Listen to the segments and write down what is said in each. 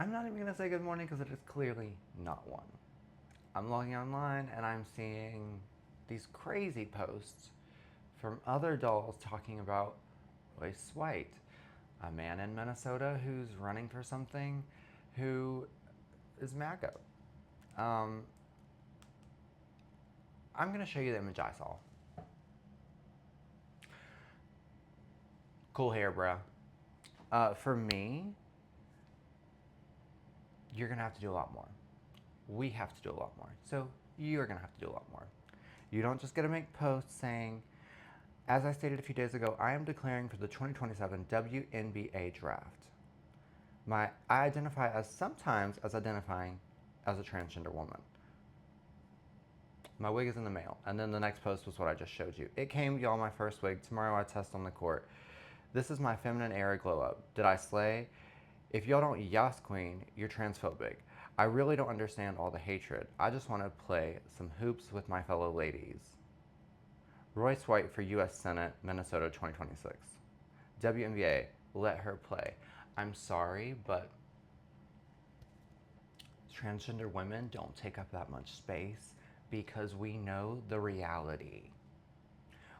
I'm not even going to say good morning because it is clearly not one. I'm logging online and I'm seeing these crazy posts from other dolls talking about Royce White, a man in Minnesota who's running for something who is MAGA. Um, I'm going to show you the image I saw. Cool hair, bruh. For me, you're going to have to do a lot more. We have to do a lot more. So you're going to have to do a lot more. You don't just get to make posts saying, as I stated a few days ago, I am declaring for the 2027 WNBA draft. I identify as sometimes as identifying as a transgender woman. My wig is in the mail. And then the next post was what I just showed you. It came, y'all, my first wig. Tomorrow I test on the court. This is my feminine era glow up. Did I slay? If y'all don't yas queen, you're transphobic. I really don't understand all the hatred. I just want to play some hoops with my fellow ladies. Royce White for U.S. Senate, Minnesota 2026. WNBA, let her play. I'm sorry, but transgender women don't take up that much space because we know the reality.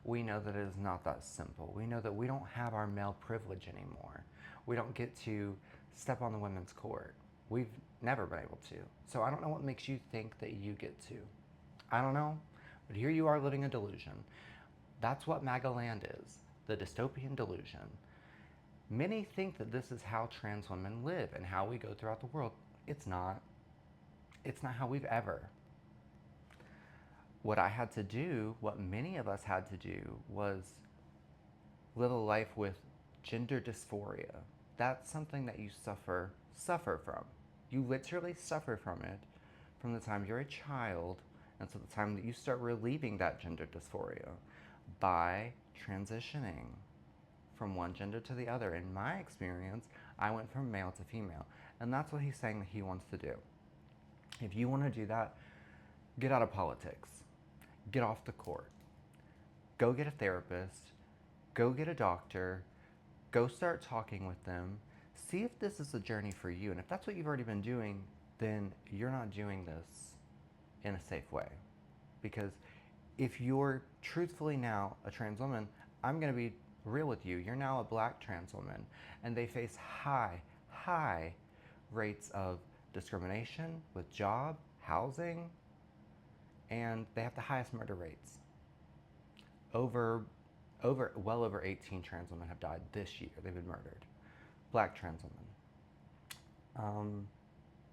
We know that it is not that simple. We know that we don't have our male privilege anymore. We don't get to step on the women's court. We've never been able to. So I don't know what makes you think that you get to. I don't know, but here you are living a delusion. That's what MAGA land is, the dystopian delusion. Many think that this is how trans women live and how we go throughout the world. It's not. It's not how we've ever. What I had to do, what many of us had to do, was live a life with gender dysphoria. That's something that you suffer from. You literally suffer from it from the time you're a child until the time that you start relieving that gender dysphoria by transitioning from one gender to the other. In my experience, I went from male to female, and that's what he's saying that he wants to do. If you want to do that, get out of politics. Get off the court. Go get a therapist. Go get a doctor. Go start talking with them. See if this is a journey for you. And if that's what you've already been doing, then you're not doing this in a safe way. Because if you're truthfully now a trans woman, I'm going to be real with you. You're now a black trans woman, and they face high rates of discrimination with job, housing, and they have the highest murder rates. Well over 18 trans women have died this year. They've been murdered. Black trans women.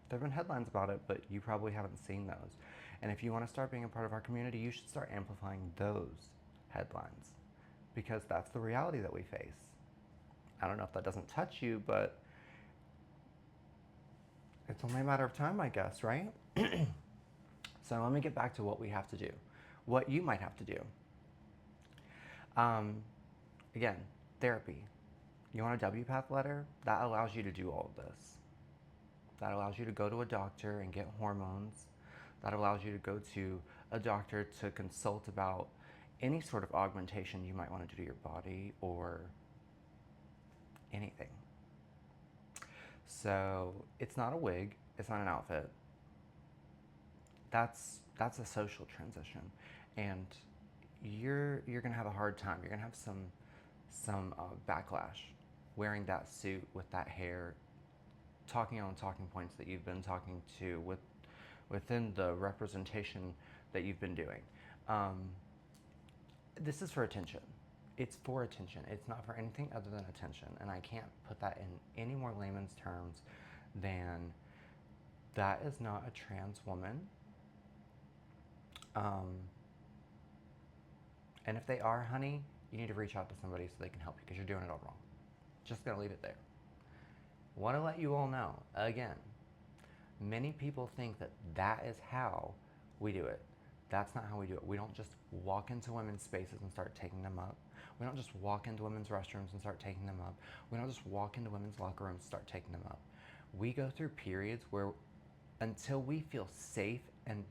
There have been headlines about it, but you probably haven't seen those. And if you want to start being a part of our community, you should start amplifying those headlines because that's the reality that we face. I don't know if that doesn't touch you, but it's only a matter of time, I guess, right? So let me get back to what we have to do, what you might have to do. Again, therapy. You want a WPATH letter? That allows you to do all of this. That allows you to go to a doctor and get hormones. That allows you to go to a doctor to consult about any sort of augmentation you might want to do to your body or anything. So it's not a wig, it's not an outfit. That's a social transition, and you're gonna have a hard time. You're gonna have some backlash wearing that suit with that hair, talking on talking points that you've been talking to within the representation that you've been doing. This is for attention. It's for attention. It's not for anything other than attention. And I can't put that in any more layman's terms than that is not a trans woman. And if they are, honey, you need to reach out to somebody so they can help you because you're doing it all wrong. Just gonna leave it there. Want to let you all know, again, many people think that that is how we do it. That's not how we do it. We don't just walk into women's spaces and start taking them up. We don't just walk into women's restrooms and start taking them up. We don't just walk into women's locker rooms and start taking them up. We go through periods where until we feel safe and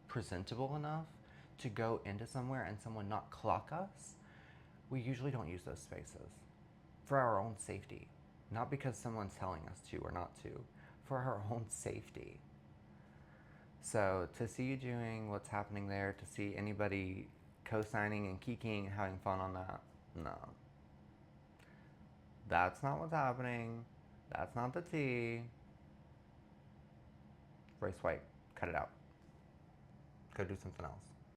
presentable enough to go into somewhere and someone not clock us, we usually don't use those spaces for our own safety. Not because someone's telling us to or not to, for her own safety. So to see you doing what's happening there, to see anybody co-signing and kikiing, having fun on that, no. That's not what's happening. That's not the tea. Royce White, cut it out. Go do something else.